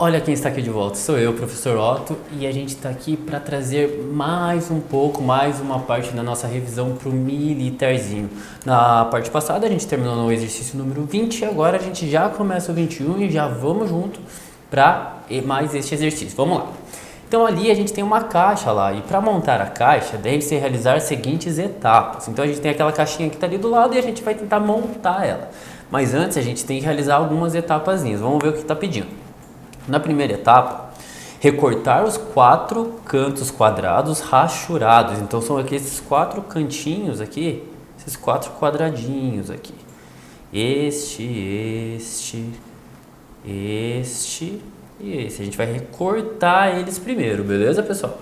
Olha quem está aqui de volta, sou eu, professor Otto, e a gente está aqui para trazer mais uma parte da nossa revisão para o militarzinho. Na parte passada a gente terminou no exercício número 20 e agora a gente já começa o 21 e já vamos junto para mais este exercício. Vamos lá. Então ali a gente tem uma caixa lá e para montar a caixa deve-se realizar as seguintes etapas. Então a gente tem aquela caixinha que está ali do lado e a gente vai tentar montar ela. Mas antes a gente tem que realizar algumas etapazinhas. Vamos ver o que está pedindo. Na primeira etapa, recortar os 4 cantos quadrados rachurados. Então são aqui esses 4 cantinhos aqui, esses 4 quadradinhos aqui. Este e esse. A gente vai recortar eles primeiro, beleza, pessoal?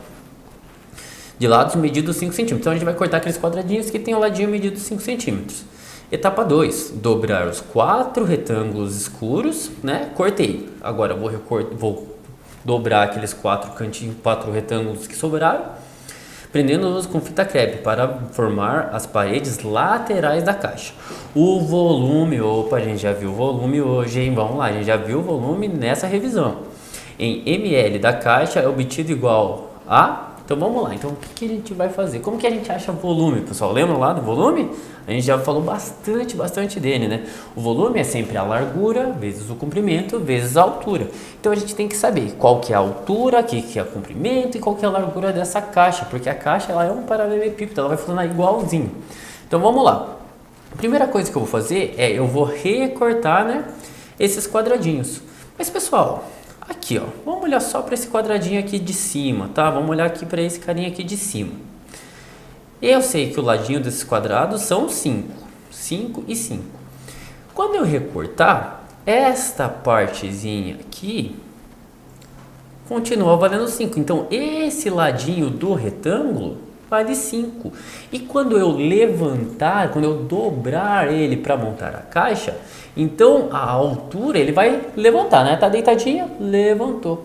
De lados medidos 5 centímetros. Então a gente vai cortar aqueles quadradinhos que tem o ladinho medido 5 centímetros. Etapa 2, dobrar os 4 retângulos escuros, né? Cortei. Agora vou dobrar aqueles 4 cantinhos, 4 retângulos que sobraram, prendendo-os com fita crepe para formar as paredes laterais da caixa. O volume, a gente já viu o volume hoje, hein? Vamos lá, a gente já viu o volume nessa revisão. Em ml da caixa é obtido igual a... Então vamos lá, então o que a gente vai fazer? Como que a gente acha volume, pessoal? Lembra lá do volume? A gente já falou bastante dele, né? O volume é sempre a largura vezes o comprimento vezes a altura. Então a gente tem que saber qual que é a altura, o que é o comprimento e qual que é a largura dessa caixa, porque a caixa ela é um paralelepípedo, ela vai funcionar igualzinho. Então vamos lá. A primeira coisa que eu vou fazer é eu vou recortar, né, esses quadradinhos. Mas pessoal, aqui, ó, vamos olhar só para esse quadradinho aqui de cima, tá? Vamos olhar aqui para esse carinha aqui de cima. Eu sei que o ladinho desses quadrados são 5. 5 e 5. Quando eu recortar, esta partezinha aqui continua valendo 5. Então, esse ladinho do retângulo vale 5. E quando eu levantar, quando eu dobrar ele para montar a caixa, então a altura ele vai levantar, né? Tá deitadinho, levantou.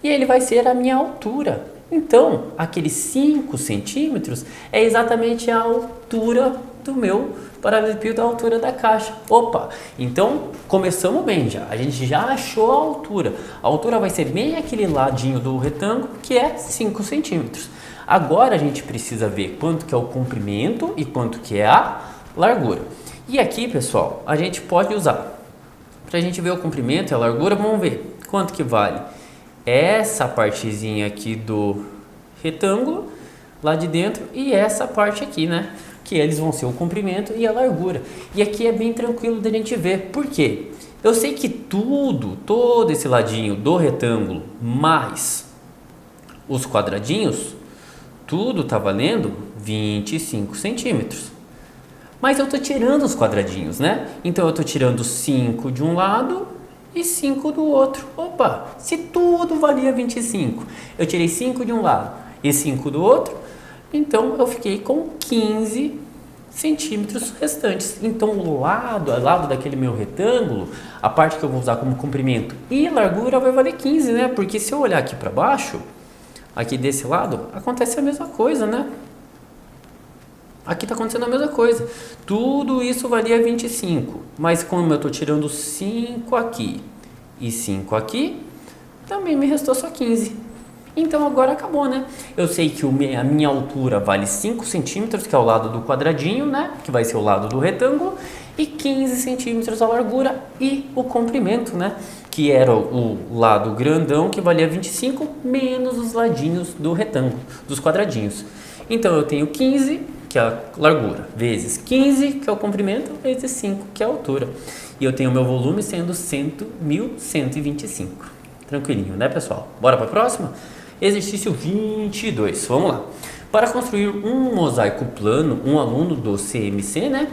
E ele vai ser a minha altura. Então, aqueles 5 centímetros é exatamente a altura do meu paralelepípedo, a altura da caixa. Opa! Então, começamos bem já. A gente já achou a altura. A altura vai ser bem aquele ladinho do retângulo, que é 5 centímetros. Agora a gente precisa ver quanto que é o comprimento e quanto que é a largura. E aqui, pessoal, a gente pode usar. Para a gente ver o comprimento e a largura, vamos ver quanto que vale essa partezinha aqui do retângulo lá de dentro e essa parte aqui, né? Que eles vão ser o comprimento e a largura. E aqui é bem tranquilo da gente ver. Por quê? Eu sei que todo esse ladinho do retângulo mais os quadradinhos, tudo tá valendo 25 centímetros. Mas eu estou tirando os quadradinhos, né? Então eu estou tirando 5 de um lado e 5 do outro. Opa, se tudo valia 25, eu tirei 5 de um lado e 5 do outro, então eu fiquei com 15 centímetros restantes. Então o lado daquele meu retângulo, a parte que eu vou usar como comprimento e largura vai valer 15, né? Porque se eu olhar aqui para baixo, aqui desse lado, acontece a mesma coisa, né? Aqui está acontecendo a mesma coisa. Tudo isso valia 25. Mas como eu estou tirando 5 aqui e 5 aqui, também me restou só 15. Então agora acabou, né? Eu sei que a minha altura vale 5 centímetros, que é o lado do quadradinho, né? Que vai ser o lado do retângulo. E 15 centímetros a largura e o comprimento, né? Que era o lado grandão, que valia 25, menos os ladinhos do retângulo, dos quadradinhos. Então eu tenho 15, que é a largura, vezes 15, que é o comprimento, vezes 5, que é a altura. E eu tenho o meu volume sendo 1.125. Tranquilinho, né, pessoal? Bora para a próxima? Exercício 22, vamos lá. Para construir um mosaico plano, um aluno do CMC, né?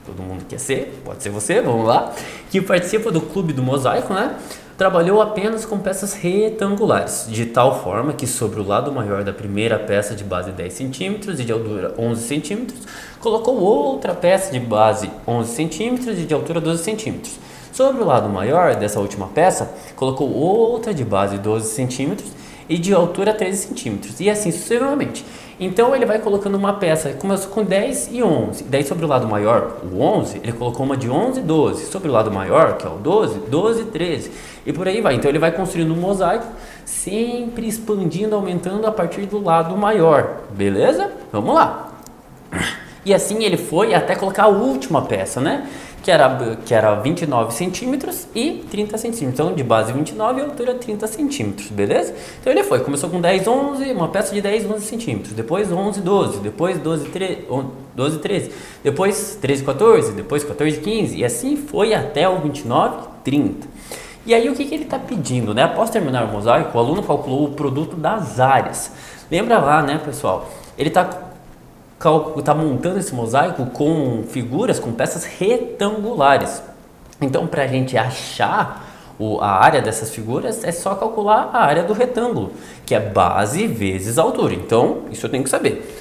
Todo mundo quer ser, pode ser você, vamos lá. Que participa do clube do mosaico, né? Trabalhou apenas com peças retangulares, de tal forma que sobre o lado maior da primeira peça de base 10 centímetros e de altura 11 centímetros, colocou outra peça de base 11 centímetros e de altura 12 centímetros. Sobre o lado maior dessa última peça, colocou outra de base 12 centímetros e de altura 13 centímetros, e assim sucessivamente. Então ele vai colocando uma peça, começou com 10 e 11, daí sobre o lado maior, o 11, ele colocou uma de 11 e 12, sobre o lado maior, que é o 12, 12 e 13, e por aí vai. Então ele vai construindo um mosaico, sempre expandindo, aumentando a partir do lado maior, beleza? Vamos lá. E assim ele foi até colocar a última peça, né? Que era 29 centímetros e 30 centímetros. Então, de base 29 e altura 30 centímetros, beleza? Então, ele foi. Começou com 10, 11, uma peça de 10, 11 centímetros. Depois 11, 12. Depois 12, 13. Depois 13, 14. Depois 14, 15. E assim foi até o 29, 30. E aí, o que ele está pedindo, né? Após terminar o mosaico, o aluno calculou o produto das áreas. Lembra lá, né, pessoal? Ele está montando esse mosaico com figuras, com peças retangulares. Então, para a gente achar a área dessas figuras, é só calcular a área do retângulo, que é base vezes altura. Então, isso eu tenho que saber.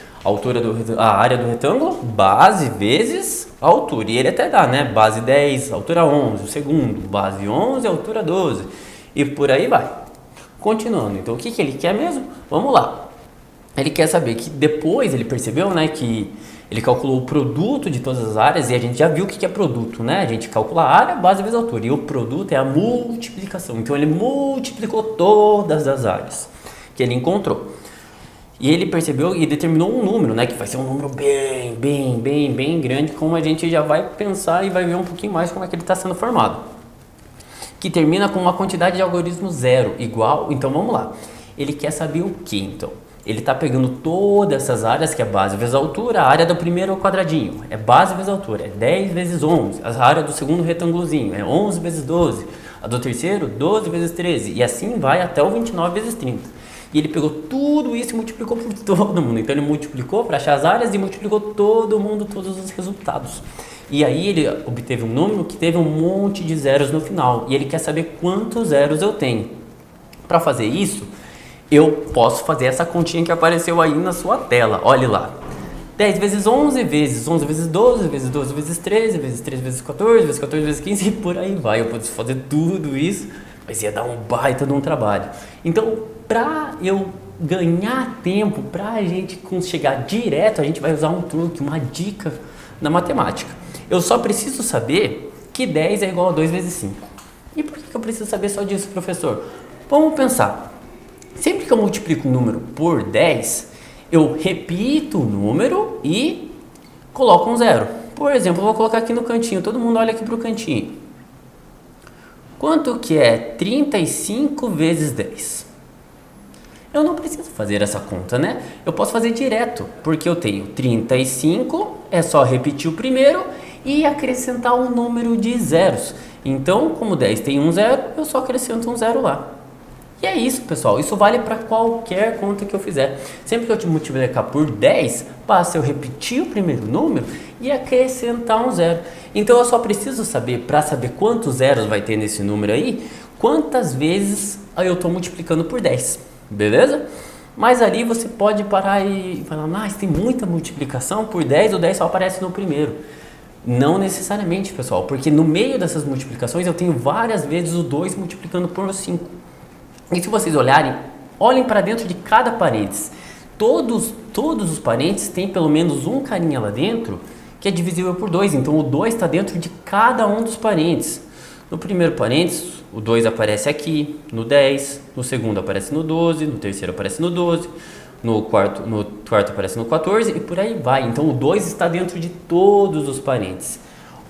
A área do retângulo, base vezes altura. E ele até dá, né? Base 10, altura 11, o segundo. Base 11, altura 12. E por aí vai. Continuando. Então, o que ele quer mesmo? Vamos lá. Ele quer saber que depois ele percebeu, né, que ele calculou o produto de todas as áreas e a gente já viu o que é produto, né? A gente calcula a área, base vezes altura, e o produto é a multiplicação. Então ele multiplicou todas as áreas que ele encontrou. E ele percebeu e determinou um número, né, que vai ser um número bem grande, como a gente já vai pensar e vai ver um pouquinho mais como é que ele está sendo formado. Que termina com uma quantidade de algarismo zero igual. Então vamos lá. Ele quer saber o que então? Ele está pegando todas essas áreas, que é base vezes altura, a área do primeiro quadradinho, é base vezes altura, é 10 vezes 11, a área do segundo retângulozinho, é 11 vezes 12, a do terceiro, 12 vezes 13, e assim vai até o 29 vezes 30. E ele pegou tudo isso e multiplicou por todo mundo. Então ele multiplicou para achar as áreas e multiplicou todo mundo, todos os resultados. E aí ele obteve um número que teve um monte de zeros no final, e ele quer saber quantos zeros eu tenho. Para fazer isso, eu posso fazer essa continha que apareceu aí na sua tela, olhe lá. 10 vezes 11 vezes 11 vezes 12 vezes 12 vezes 13 vezes 13 vezes 14 vezes 14 vezes 15 e por aí vai. Eu posso fazer tudo isso, mas ia dar um baita de um trabalho. Então, para eu ganhar tempo, para a gente chegar direto, a gente vai usar um truque, uma dica na matemática. Eu só preciso saber que 10 é igual a 2 vezes 5. E por que eu preciso saber só disso, professor? Vamos pensar. Sempre que eu multiplico um número por 10, eu repito o número e coloco um zero. Por exemplo, eu vou colocar aqui no cantinho, todo mundo olha aqui para o cantinho. Quanto que é 35 vezes 10? Eu não preciso fazer essa conta, né? Eu posso fazer direto, porque eu tenho 35, é só repetir o primeiro e acrescentar um número de zeros. Então, como 10 tem um zero, eu só acrescento um zero lá. E é isso, pessoal. Isso vale para qualquer conta que eu fizer. Sempre que eu te multiplicar por 10, basta eu repetir o primeiro número e acrescentar um zero. Então eu só preciso saber, para saber quantos zeros vai ter nesse número aí, quantas vezes eu estou multiplicando por 10. Beleza? Mas ali você pode parar e falar, mas tem muita multiplicação por 10, o 10 só aparece no primeiro. Não necessariamente, pessoal, porque no meio dessas multiplicações eu tenho várias vezes o 2 multiplicando por 5. E se vocês olhem para dentro de cada parênteses. Todos os parênteses têm pelo menos um carinha lá dentro que é divisível por 2. Então o 2 está dentro de cada um dos parênteses. No primeiro parênteses, o 2 aparece aqui, no 10. No segundo aparece no 12. No terceiro aparece no 12. No quarto aparece no 14 e por aí vai. Então o 2 está dentro de todos os parênteses.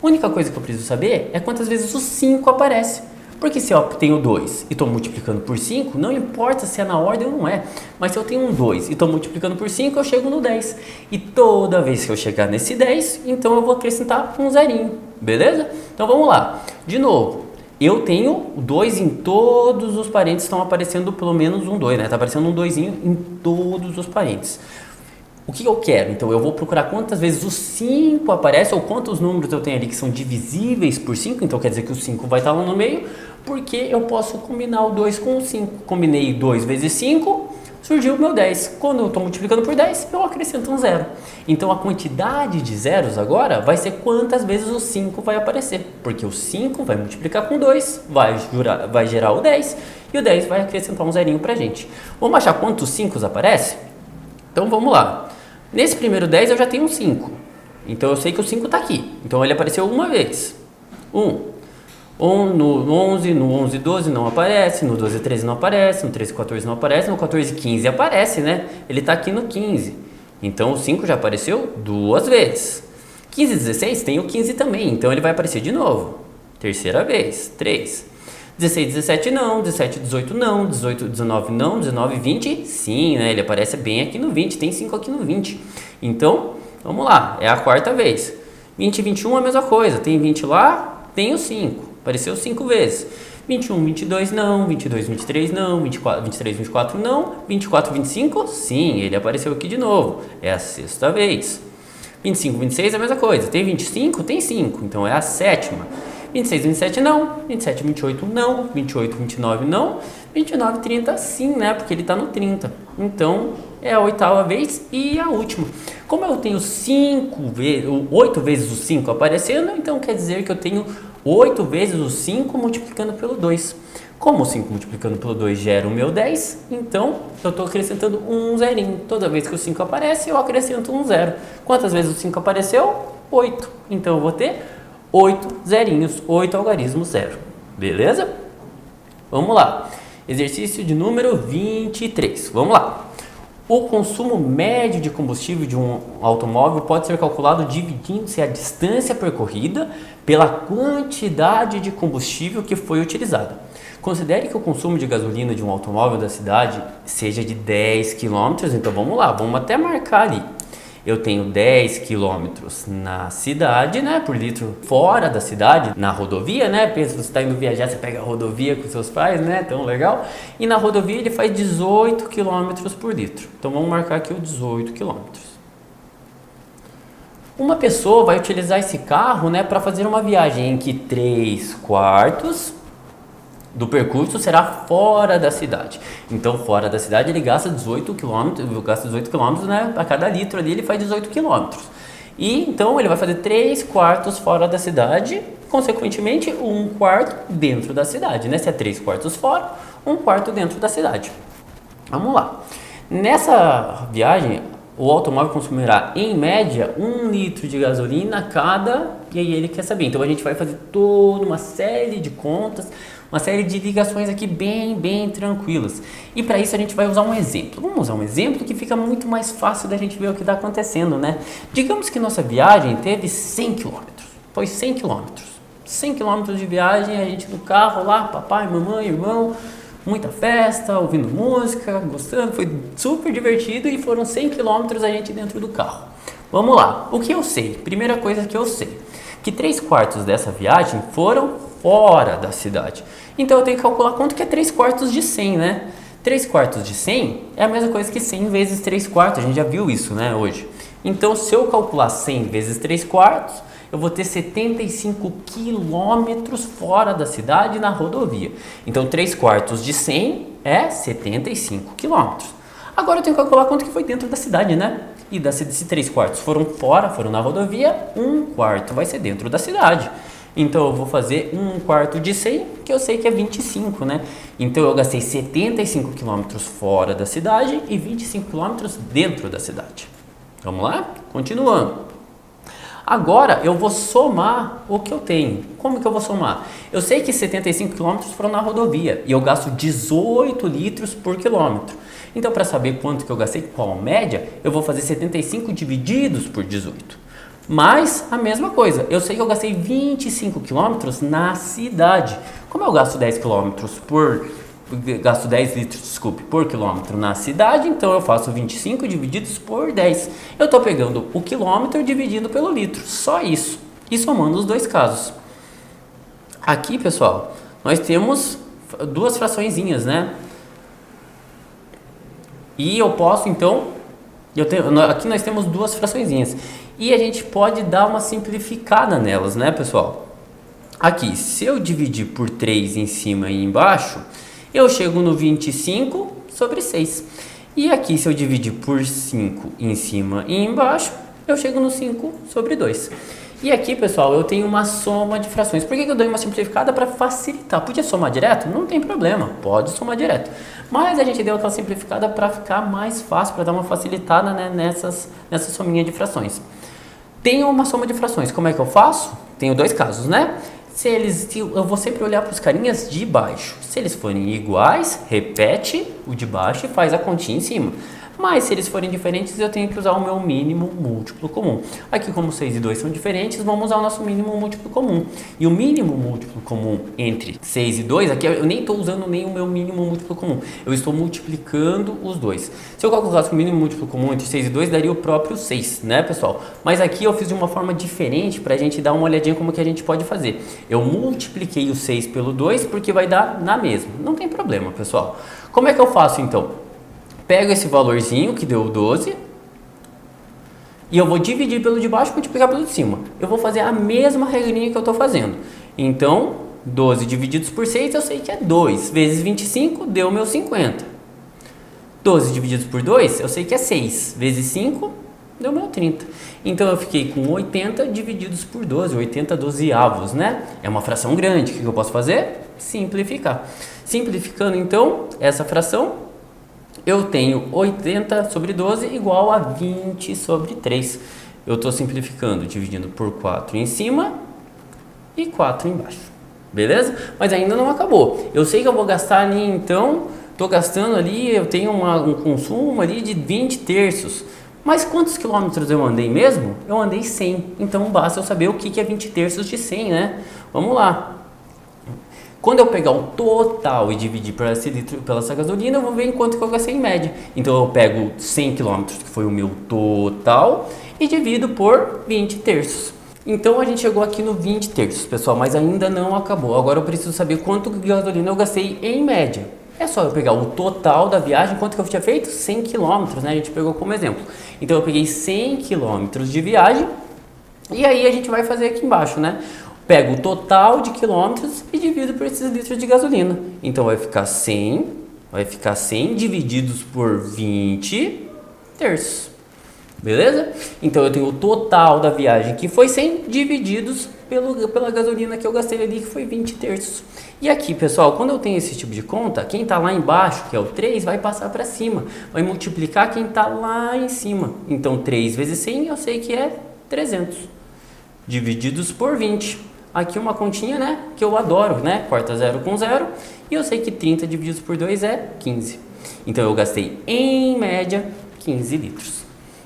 A única coisa que eu preciso saber é quantas vezes o 5 aparece. Porque se eu tenho 2 e estou multiplicando por 5, não importa se é na ordem ou não é. Mas se eu tenho um 2 e estou multiplicando por 5, eu chego no 10. E toda vez que eu chegar nesse 10, então eu vou acrescentar um zerinho. Beleza? Então vamos lá. De novo, eu tenho 2 em todos os parênteses, estão aparecendo pelo menos um 2, né? Está aparecendo um 2 em todos os parênteses. O que eu quero? Então eu vou procurar quantas vezes o 5 aparece ou quantos números eu tenho ali que são divisíveis por 5, então quer dizer que o 5 vai estar lá no meio, porque eu posso combinar o 2 com o 5. Combinei 2 vezes 5, surgiu o meu 10. Quando eu estou multiplicando por 10, eu acrescento um zero. Então a quantidade de zeros agora vai ser quantas vezes o 5 vai aparecer. Porque o 5 vai multiplicar com 2, vai gerar o 10, e o 10 vai acrescentar um zerinho pra gente. Vamos achar quantos 5 aparecem? Então vamos lá. Nesse primeiro 10 eu já tenho um 5. Então eu sei que o 5 está aqui. Então ele apareceu uma vez. 1 no 11, no 11, 12 não aparece, no 12, 13 não aparece, no 13, 14 não aparece, no 14, 15 aparece, né? Ele está aqui no 15. Então o 5 já apareceu duas vezes. 15, 16 tem o 15 também, então ele vai aparecer de novo. Terceira vez, 3. 16, 17 não, 17, 18 não, 18, 19 não, 19, 20 sim, né? Ele aparece bem aqui no 20, tem 5 aqui no 20. Então, vamos lá, é a quarta vez. 20 e 21 é a mesma coisa, tem 20 lá, tem o 5. Apareceu 5 vezes. 21, 22 não, 22, 23 não, 24, 23, 24 não, 24, 25 sim, ele apareceu aqui de novo. É a sexta vez. 25, 26 é a mesma coisa. Tem 25? Tem 5, então é a sétima. 26, 27 não, 27, 28 não, 28, 29 não, 29, 30 sim, né? Porque ele está no 30. Então é a oitava vez e a última. Como eu tenho 8 vezes o 5 aparecendo, então quer dizer que eu tenho 8 vezes o 5 multiplicando pelo 2. Como o 5 multiplicando pelo 2 gera o meu 10, então eu estou acrescentando um zerinho. Toda vez que o 5 aparece, eu acrescento um zero. Quantas vezes o 5 apareceu? 8. Então eu vou ter 8 zerinhos, 8 algarismos zero. Beleza? Vamos lá. Exercício de número 23. Vamos lá. O consumo médio de combustível de um automóvel pode ser calculado dividindo-se a distância percorrida pela quantidade de combustível que foi utilizada. Considere que o consumo de gasolina de um automóvel da cidade seja de 10 km, então vamos lá, vamos até marcar ali. Eu tenho 10 km na cidade, né, por litro fora da cidade, na rodovia, né, pensa, você está indo viajar, você pega a rodovia com seus pais, né, tão legal, e na rodovia ele faz 18 km por litro, então vamos marcar aqui o 18 km. Uma pessoa vai utilizar esse carro, né, para fazer uma viagem em que 3/4 do percurso será fora da cidade. Então, fora da cidade ele gasta 18 km, né? A cada litro ali ele faz 18 km. E então ele vai fazer 3/4 fora da cidade, consequentemente 1/4 dentro da cidade, né? Se é 3/4 fora, 1/4 dentro da cidade. Vamos lá. Nessa viagem, o automóvel consumirá, em média, 1 litro de gasolina a cada... E aí ele quer saber. Então a gente vai fazer toda uma série de contas, uma série de ligações aqui bem tranquilas. E para isso a gente vai usar um exemplo. Vamos usar um exemplo que fica muito mais fácil da gente ver o que está acontecendo, né? Digamos que nossa viagem teve 100 km. Foi 100 km. 100 km de viagem, a gente no carro lá, papai, mamãe, irmão, muita festa, ouvindo música, gostando, foi super divertido e foram 100 km a gente dentro do carro. Vamos lá, o que eu sei? Primeira coisa que eu sei, que 3/4 dessa viagem foram fora da cidade. Então eu tenho que calcular quanto que é 3/4 de 100, né? 3/4 de 100 é a mesma coisa que 100 vezes 3/4, a gente já viu isso, né, hoje. Então se eu calcular 100 vezes 3/4, eu vou ter 75 quilômetros fora da cidade na rodovia. Então 3/4 de 100 é 75 quilômetros. Agora eu tenho que calcular quanto que foi dentro da cidade, né? E se 3/4 foram fora, foram na rodovia, 1/4 vai ser dentro da cidade. Então eu vou fazer 1/4 de 100, que eu sei que é 25, né? Então eu gastei 75 km fora da cidade e 25 km dentro da cidade. Vamos lá? Continuando. Agora eu vou somar o que eu tenho. Como que eu vou somar? Eu sei que 75 km foram na rodovia e eu gasto 18 litros por quilômetro. Então, para saber quanto que eu gastei, qual a média, eu vou fazer 75 divididos por 18. Mas a mesma coisa, eu sei que eu gastei 25 km na cidade. Como eu gasto 10 litros por quilômetro na cidade, então eu faço 25 divididos por 10. Eu estou pegando o quilômetro dividindo pelo litro, só isso. E somando os dois casos. Aqui, pessoal, nós temos duas fraçõezinhas, né? E eu posso, então, aqui nós temos duas fraçõezinhas. E a gente pode dar uma simplificada nelas, né, pessoal? Aqui, se eu dividir por 3 em cima e embaixo, eu chego no 25 sobre 6. E aqui, se eu dividir por 5 em cima e embaixo, eu chego no 5 sobre 2. E aqui, pessoal, eu tenho uma soma de frações. Por que eu dou uma simplificada? Para facilitar. Podia somar direto? Não tem problema, pode somar direto. Mas a gente deu aquela simplificada para ficar mais fácil, para dar uma facilitada, né, nessa sominha de frações. Tenho uma soma de frações. Como é que eu faço? Tenho dois casos, né? Eu vou sempre olhar para os carinhas de baixo. Se eles forem iguais, repete o de baixo e faz a continha em cima. Mas se eles forem diferentes, eu tenho que usar o meu mínimo múltiplo comum. Aqui, como 6 e 2 são diferentes, vamos usar o nosso mínimo múltiplo comum. E o mínimo múltiplo comum entre 6 e 2, aqui eu nem estou usando nem o meu mínimo múltiplo comum. Eu estou multiplicando os dois. Se eu colocasse o mínimo múltiplo comum entre 6 e 2, daria o próprio 6, né, pessoal? Mas aqui eu fiz de uma forma diferente para a gente dar uma olhadinha como que a gente pode fazer. Eu multipliquei o 6 pelo 2 porque vai dar na mesma. Não tem problema, pessoal. Como é que eu faço, então? Pego esse valorzinho que deu 12 e eu vou dividir pelo de baixo e multiplicar pelo de cima. Eu vou fazer a mesma regrinha que eu estou fazendo. Então, 12 divididos por 6 eu sei que é 2 vezes 25 deu meu 50. 12 divididos por 2 eu sei que é 6 vezes 5 deu meu 30. Então eu fiquei com 80 divididos por 12, 80 dozeavos, né? É uma fração grande. O que eu posso fazer? Simplificar. Simplificando então essa fração, eu tenho 80 sobre 12 igual a 20 sobre 3. Eu estou simplificando, dividindo por 4 em cima e 4 embaixo. Beleza? Mas ainda não acabou. Eu sei que eu vou gastar ali, então, estou gastando ali, eu tenho um consumo ali de 20 terços. Mas quantos quilômetros eu andei mesmo? Eu andei 100. Então basta eu saber o que é 20 terços de 100, né? Vamos lá. Quando eu pegar o total e dividir por esse litro, pela essa gasolina, eu vou ver em quanto que eu gastei em média. Então eu pego 100 km, que foi o meu total, e divido por 20 terços. Então a gente chegou aqui no 20 terços, pessoal, mas ainda não acabou. Agora eu preciso saber quanto de gasolina eu gastei em média. É só eu pegar o total da viagem, quanto que eu tinha feito? 100 km, né? A gente pegou como exemplo. Então eu peguei 100 km de viagem, e aí a gente vai fazer aqui embaixo, né? Pego o total de quilômetros e divido por esses litros de gasolina. Então vai ficar 100 divididos por 20 terços. Beleza? Então eu tenho o total da viagem que foi 100 divididos pela gasolina que eu gastei ali, que foi 20 terços. E aqui, pessoal, quando eu tenho esse tipo de conta, quem está lá embaixo, que é o 3, vai passar para cima. Vai multiplicar quem está lá em cima. Então 3 vezes 100 eu sei que é 300. Divididos por 20. Aqui uma continha, né, que eu adoro, né, corta 0 com 0, e eu sei que 30 divididos por 2 é 15. Então eu gastei, em média, 15 litros.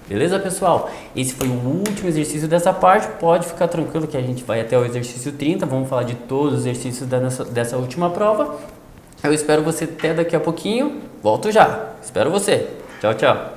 Beleza, pessoal? Esse foi o último exercício dessa parte. Pode ficar tranquilo que a gente vai até o exercício 30. Vamos falar de todos os exercícios dessa última prova. Eu espero você até daqui a pouquinho. Volto já. Espero você. Tchau, tchau.